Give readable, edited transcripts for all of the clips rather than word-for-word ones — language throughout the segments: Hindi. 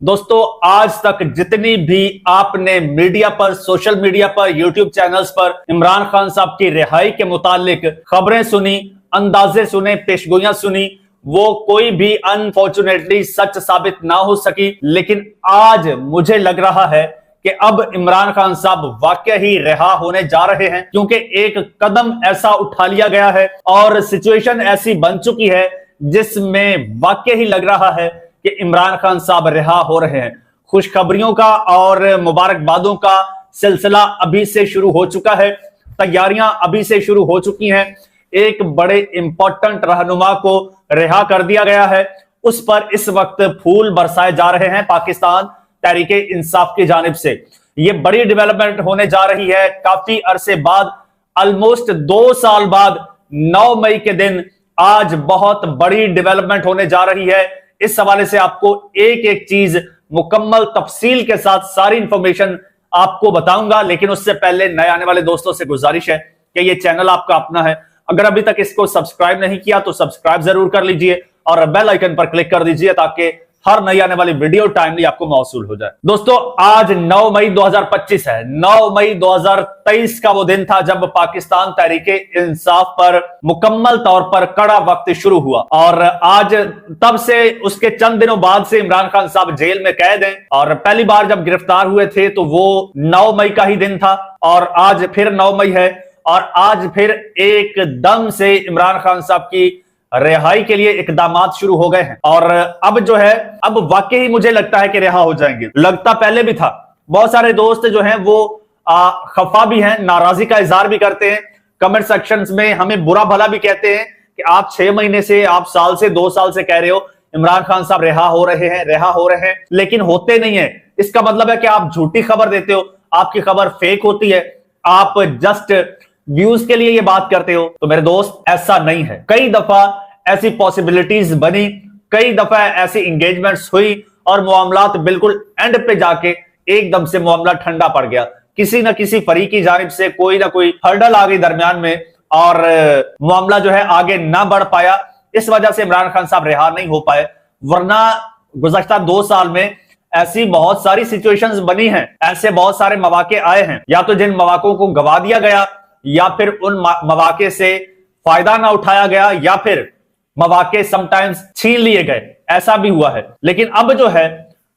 दोस्तों, आज तक जितनी भी आपने मीडिया पर, सोशल मीडिया पर, यूट्यूब चैनल्स पर इमरान खान साहब की रिहाई के मुतालिक खबरें सुनी, अंदाजे सुने, पेशगोइयां सुनी, वो कोई भी अनफॉर्चुनेटली सच साबित ना हो सकी। लेकिन आज मुझे लग रहा है कि अब इमरान खान साहब वाकई ही रिहा होने जा रहे हैं, क्योंकि एक कदम ऐसा उठा लिया गया है और सिचुएशन ऐसी बन चुकी है जिसमें वाकई ही लग रहा है कि इमरान खान साहब रिहा हो रहे हैं। खुशखबरियों का और मुबारकबादों का सिलसिला अभी से शुरू हो चुका है, तैयारियां अभी से शुरू हो चुकी हैं। एक बड़े इंपॉर्टेंट रहनुमा को रिहा कर दिया गया है, उस पर इस वक्त फूल बरसाए जा रहे हैं पाकिस्तान तहरीके इंसाफ की जानिब से। यह बड़ी डेवलपमेंट होने जा रही है। काफी अरसे बाद, ऑलमोस्ट 2 साल बाद 9 मई के दिन आज बहुत बड़ी डेवलपमेंट होने जा रही है। इस हवाले से आपको एक एक चीज मुकम्मल तफसील के साथ सारी इंफॉर्मेशन आपको बताऊंगा। लेकिन उससे पहले नए आने वाले दोस्तों से गुजारिश है कि ये चैनल आपका अपना है, अगर अभी तक इसको सब्सक्राइब नहीं किया तो सब्सक्राइब जरूर कर लीजिए और बेल आइकन पर क्लिक कर दीजिए ताकि हर नई आने वाली वीडियो टाइमली आपको मौसूल हो जाए। दोस्तों, आज 9 मई 2025 है। 9 मई 2023 का वो दिन था जब पाकिस्तान तहरीके इंसाफ पर मुकम्मल तौर पर कड़ा वक्त शुरू हुआ और आज तब से उसके चंद दिनों बाद से इमरान खान साहब जेल में कैद हैं। और पहली बार जब गिरफ्तार हुए थे तो वो 9 मई का ही दिन था और आज फिर 9 मई है और आज फिर एकदम से इमरान खान साहब की रिहाई के लिए इकदामात शुरू हो गए हैं। और अब जो है, अब वाकई ही मुझे लगता है कि रिहा हो जाएंगे। लगता पहले भी था। बहुत सारे दोस्त जो हैं वो खफा भी हैं, नाराजगी का इजहार भी करते हैं, कमेंट सेक्शंस में हमें बुरा भला भी कहते हैं कि आप 6 महीने से, आप साल से, 2 साल से कह रहे हो इमरान खान साहब रिहा हो रहे हैं, रिहा हो रहे हैं, लेकिन होते नहीं है। इसका मतलब है कि आप झूठी खबर देते हो, आपकी खबर फेक होती है, आप जस्ट व्यूज के लिए ये बात करते हो। तो मेरे दोस्त, ऐसा नहीं है। कई दफा ऐसी पॉसिबिलिटीज बनी, कई दफा ऐसी इंगेजमेंट्स हुई और मामलात बिल्कुल एंड पे जाके एकदम से मामला ठंडा पड़ गया। किसी ना किसी फरीक की जानिब से कोई ना कोई हर्डल आ गई दरमियान में और मामला जो है आगे ना बढ़ पाया। इस वजह से इमरान खान साहब रिहा नहीं हो पाए। वरना गुज़श्ता 2 साल में ऐसी बहुत सारी सिचुएशंस बनी हैं, ऐसे बहुत सारे मौके आए हैं, या तो जिन मौकों को गवा दिया गया या फिर उन मौके से फायदा ना उठाया गया या फिर मौके समटाइम्स छीन लिए गए। ऐसा भी हुआ है। लेकिन अब जो है,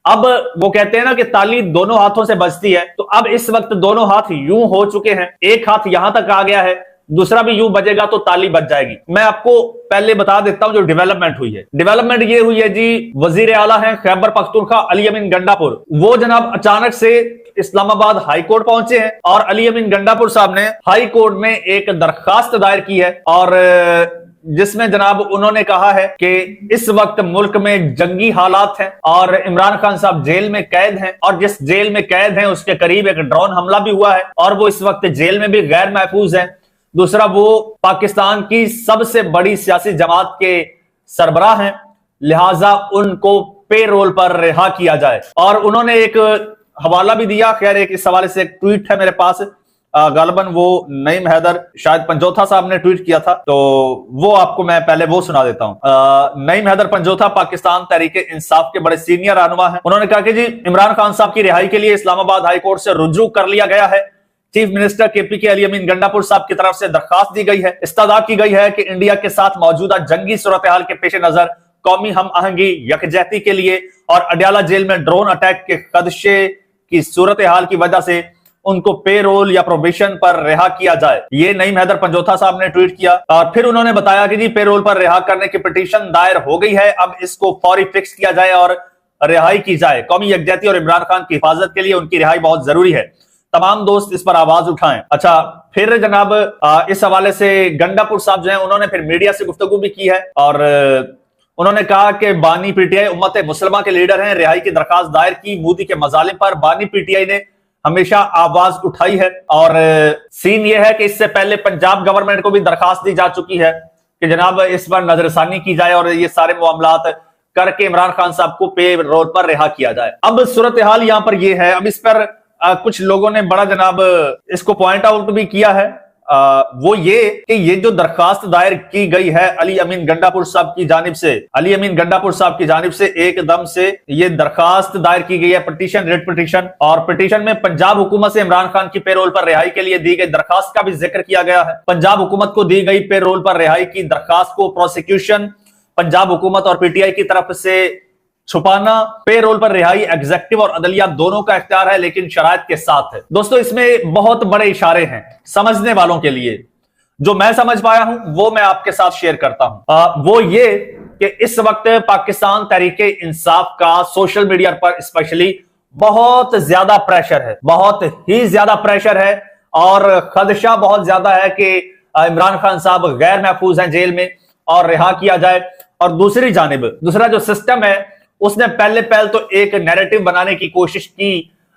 अब वो कहते हैं ना कि ताली दोनों हाथों से बजती है, तो अब इस वक्त दोनों हाथ यूं हो चुके हैं, एक हाथ यहां तक आ गया है, दूसरा भी यूं बजेगा तो ताली बज जाएगी। मैं आपको पहले बता देता हूं जो डेवलपमेंट हुई है। डेवलपमेंट ये हुई है जी, वजीर आला है खैबर पख्तूनख्वा अली अमीन गंडापुर, वो जनाब अचानक से इस्लामाबाद हाई कोर्ट पहुंचे हैं और अली अमीन गंडापुर साहब ने हाई कोर्ट में एक दरखास्त दायर की है और जिसमें जनाब उन्होंने कहा है कि इस वक्त मुल्क में जंगी हालात हैं और इमरान खान साहब जेल में कैद हैं और जिस जेल में कैद हैं उसके करीब एक ड्रोन हमला भी हुआ है और वो इस वक्त जेल में भी गैर महफूज है। दूसरा, वो पाकिस्तान की सबसे बड़ी सियासी जमात के सरबराह हैं, लिहाजा उनको पे रोल पर रिहा किया जाए। और उन्होंने एक हवाला भी दिया। खैर, एक इस हवाले से एक ट्वीट है मेरे पास, गालिबन वो नईम हैदर शायद पंजोथा साहब ने ट्वीट किया था, तो वो आपको मैं पहले वो सुना देता हूं। नईम हैदर पंजोथा पाकिस्तान तहरीके इंसाफ के बड़े सीनियर रहनुमा हैं। उन्होंने कहा कि जी, इमरान खान साहब की रिहाई के लिए इस्लामाबाद हाई कोर्ट से रुजू कर लिया गया है। चीफ मिनिस्टर केपी के अली अमीन गंडापुर साहब की तरफ से दरखास्त दी गई है, इस्तदा की गई है कि इंडिया के साथ मौजूदा जंगी सूरत हाल के पेश नजर कौमी हम आहंगी यकजहती के लिए और अडयाला जेल में ड्रोन अटैक के खदशे की सूरत हाल की वजह से उनको पे रोल या प्रोबेशन पर रिहा किया जाए। ये नईम हैदर पंजोथा साहब ने ट्वीट किया और फिर उन्होंने बताया कि जी, पे रोल पर रिहा करने की पिटीशन दायर हो गई है, अब इसको फौरी फिक्स किया जाए और रिहाई की जाए। कौमी यकजहती और इमरान खान की हिफाजत के लिए उनकी रिहाई बहुत जरूरी है। तमाम दोस्त इस पर आवाज उठाएं। अच्छा, फिर जनाब इस हवाले से गंडापुर साहब जो है उन्होंने फिर मीडिया से गुफ्तगू भी की है और उन्होंने कहा कि बानी पीटीआई उम्मत मुसलमा के लीडर हैं, रिहाई की दरखास्त दायर की। मोदी के मजालिम पर बानी पीटीआई ने हमेशा आवाज उठाई है और सीन यह है कि इससे पहले पंजाब गवर्नमेंट को भी दरखास्त दी जा चुकी है कि जनाब इस पर नजरसानी की जाए और ये सारे मामलात करके इमरान खान साहब को पे रोल पर रिहा किया जाए। अब सूरत हाल यहां पर यह है। अब इस पर कुछ लोगों ने बड़ा जनाब इसको पॉइंट आउट भी किया है वो ये कि ये जो दरखास्त दायर की गई है अली अमीन गंडापुर साहब की जानिब से, अली अमीन गंडापुर साहब की जानिब से एकदम से ये दरखास्त दायर की गई है, पिटीशन, रेड पिटीशन, और पिटीशन में पंजाब हुकूमत से इमरान खान की पेरोल पर रिहाई के लिए दी गई दरखास्त का भी जिक्र किया गया है। पंजाब हुकूमत को दी गई पेरोल पर रिहाई की दरखास्त को प्रोसिक्यूशन, पंजाब हुकूमत और पीटीआई की तरफ से छुपाना, पेरोल पर रिहाई एग्जेक्टिव और अदलिया दोनों का इख्तियार है, लेकिन शराइत के साथ है। दोस्तों, इसमें बहुत बड़े इशारे हैं समझने वालों के लिए। जो मैं समझ पाया हूं वो मैं आपके साथ शेयर करता हूं। वो ये कि इस वक्त पाकिस्तान तहरीके इंसाफ का सोशल मीडिया पर स्पेशली बहुत ज्यादा प्रेशर है, बहुत ही ज्यादा प्रेशर है, और खदशा बहुत ज्यादा है कि इमरान खान साहब गैर महफूज हैं जेल में और रिहा किया जाए। और दूसरी जानिब दूसरा जो सिस्टम है उसने पहले तो एक नैरेटिव बनाने की कोशिश की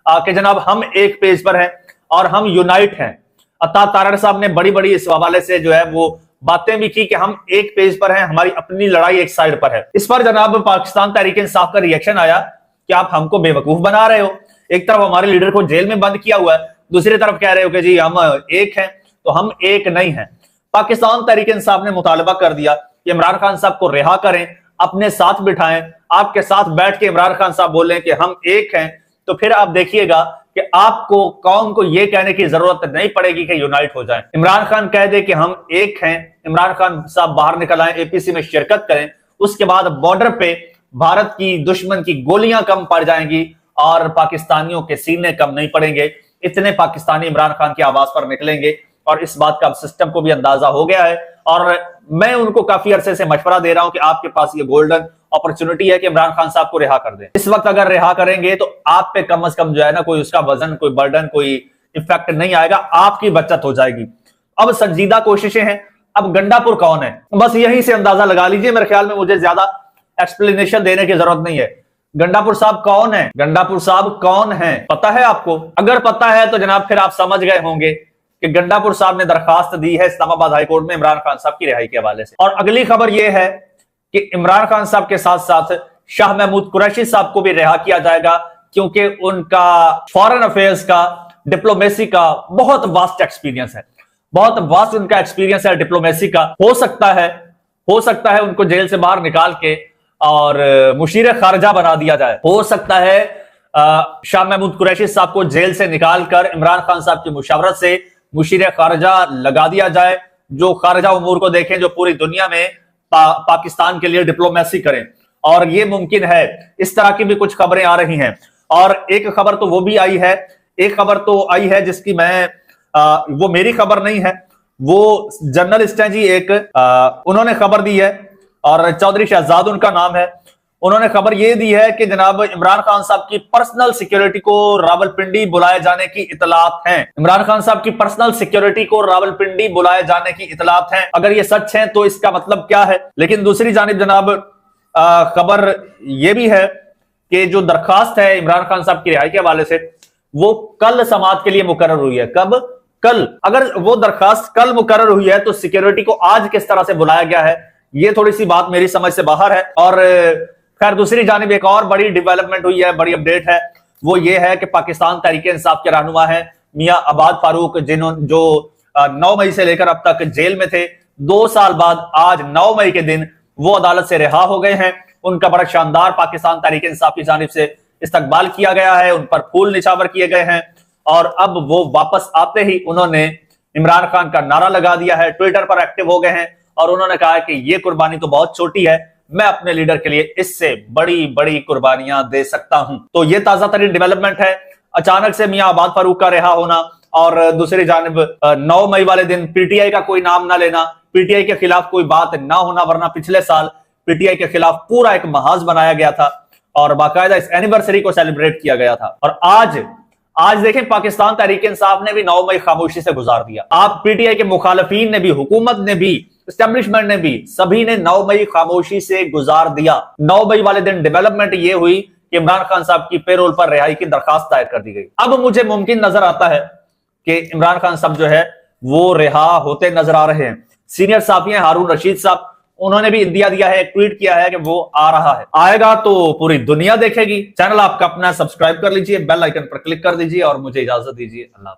कि जनाब हम एक पेज पर हैं और हम यूनाइट हैं। अता तारड़ साहब ने बड़ी बड़ी इस हवाले से जो है वो बातें भी की कि हम एक पेज पर हैं, हमारी अपनी लड़ाई एक साइड पर है। इस पर जनाब पाकिस्तान तहरीक इंसाफ का रिएक्शन आया कि आप हमको बेवकूफ बना रहे हो। एक तरफ हमारे लीडर को जेल में बंद किया हुआ है, दूसरी तरफ कह रहे हो कि जी हम एक हैं, तो हम एक नहीं हैं। पाकिस्तान तहरीक इंसाफ ने मुतालबा कर दिया कि इमरान खान साहब को रिहा करें, अपने साथ बिठाएं, आपके साथ बैठ के इमरान खान साहब बोलें कि हम एक हैं, तो फिर आप देखिएगा कि आपको कौम को यह कहने की जरूरत नहीं पड़ेगी कि यूनाइट हो जाएं। इमरान खान कह दे कि हम एक हैं, इमरान खान साहब बाहर निकल आए, एपीसी में शिरकत करें, उसके बाद बॉर्डर पे भारत की दुश्मन की गोलियां कम पड़ जाएंगी और पाकिस्तानियों के सीने कम नहीं पड़ेंगे। इतने पाकिस्तानी इमरान खान की आवाज पर निकलेंगे और इस बात का अब सिस्टम को भी अंदाजा हो गया है। और मैं उनको काफी अरसे से मशवरा दे रहा हूं कि आपके पास ये गोल्डन अपॉर्चुनिटी है कि इमरान खान साहब को रिहा कर दें। इस वक्त अगर रिहा करेंगे तो आप पे कम से कम जो है ना कोई उसका वजन, कोई बर्डन, कोई इफेक्ट नहीं आएगा, आपकी बचत हो जाएगी। अब संजीदा कोशिशें हैं। अब गंडापुर कौन है, बस यहीं से अंदाजा लगा लीजिए। मेरे ख्याल में मुझे ज्यादा एक्सप्लेनेशन देने की जरूरत नहीं है। गंडापुर साहब कौन है? गंडापुर साहब कौन है पता है आपको? अगर पता है तो जनाब फिर आप समझ गए होंगे कि गंडापुर साहब ने दरखास्त दी है इस्लामाबाद हाई कोर्ट में इमरान खान साहब की रिहाई के हवाले से। और अगली खबर यह है कि इमरान खान साहब के साथ साथ शाह महमूद कुरैशी साहब को भी रिहा किया जाएगा, क्योंकि उनका फॉरेन अफेयर्स का, डिप्लोमेसी का बहुत वास्ट एक्सपीरियंस है, बहुत वास्ट उनका एक्सपीरियंस है डिप्लोमेसी का। हो सकता है उनको जेल से बाहर निकाल के और मुशीर खारजा बना दिया जाए। हो सकता है शाह महमूद कुरैशी साहब को जेल से निकालकर इमरान खान साहब की मुशावरत से मुशीर खारजा लगा दिया जाए, जो खारजा उमूर को देखें, जो पूरी दुनिया में पाकिस्तान के लिए डिप्लोमेसी करें। और ये मुमकिन है। इस तरह की भी कुछ खबरें आ रही हैं। और एक खबर तो वो भी आई है, एक खबर तो आई है जिसकी मैं वो मेरी खबर नहीं है, वो जर्नलिस्ट हैं जी एक, उन्होंने खबर दी है और चौधरी शहजाद उनका नाम है। उन्होंने खबर यह दी है कि जनाब इमरान खान साहब की पर्सनल सिक्योरिटी को रावलपिंडी बुलाए जाने की इतलात हैं। इमरान खान साहब की पर्सनल सिक्योरिटी को रावलपिंडी बुलाए जाने की इतलात हैं। अगर ये सच है तो इसका मतलब क्या है? लेकिन दूसरी जानिब जनाब खबर यह भी है कि जो दरखास्त है इमरान खान साहब की रिहाई के हवाले से, वो कल समाअत के लिए मुकर्रर हुई है। कब? कल। अगर वो दरखास्त कल मुकर्रर हुई है तो सिक्योरिटी को आज किस तरह से बुलाया गया है, ये थोड़ी सी बात मेरी समझ से बाहर है। और खैर दूसरी जानिब एक और बड़ी डेवलपमेंट हुई है, बड़ी अपडेट है, वो ये है कि पाकिस्तान तहरीक इंसाफ के रहनुमा है मियां आबाद फारूक, जो 9 मई से लेकर अब तक जेल में थे। 2 साल बाद आज 9 मई के दिन वो अदालत से रिहा हो गए हैं। उनका बड़ा शानदार पाकिस्तान तहरीक इंसाफ की जानिब से इस्तकबाल किया गया है, उन पर फूल निछावर किए गए हैं। और अब वो वापस आते ही उन्होंने इमरान खान का नारा लगा दिया है, ट्विटर पर एक्टिव हो गए हैं और उन्होंने कहा कि ये कुर्बानी तो बहुत छोटी है, मैं अपने लीडर के लिए इससे बड़ी बड़ी कुर्बानियां दे सकता हूं। तो ये ताजा तरीन डेवलपमेंट है, अचानक से मियां आबाद फारूक का रिहा होना। और दूसरी जानिब 9 मई वाले दिन पीटीआई का कोई नाम ना लेना, पीटीआई के खिलाफ कोई बात ना होना, वरना पिछले साल पीटीआई के खिलाफ पूरा एक महाज बनाया गया था और बाकायदा इस एनिवर्सरी को सेलिब्रेट किया गया था। और आज देखें पाकिस्तान तहरीक इंसाफ ने भी 9 मई खामोशी से गुजार दिया। आप पीटीआई के मुखालफीन ने भी, हुकूमत ने भी, एस्टेब्लिशमेंट ने भी, सभी ने 9 मई खामोशी से गुजार दिया। 9 मई वाले दिन डेवलपमेंट ये हुई कि इमरान खान साहब की पेरोल पर रिहाई की दरखास्त दायर कर दी गई। अब मुझे मुमकिन नजर आता है कि इमरान खान साहब जो है वो रिहा होते नजर आ रहे हैं। सीनियर साफी हैं हारून रशीद साहब, उन्होंने भी इंदिया दिया है, ट्वीट किया है कि वो आ रहा है। आएगा तो पूरी दुनिया देखेगी। चैनल आपका अपना सब्सक्राइब कर लीजिए, बेल आइकन पर क्लिक कर दीजिए और मुझे इजाजत दीजिए। अल्लाह।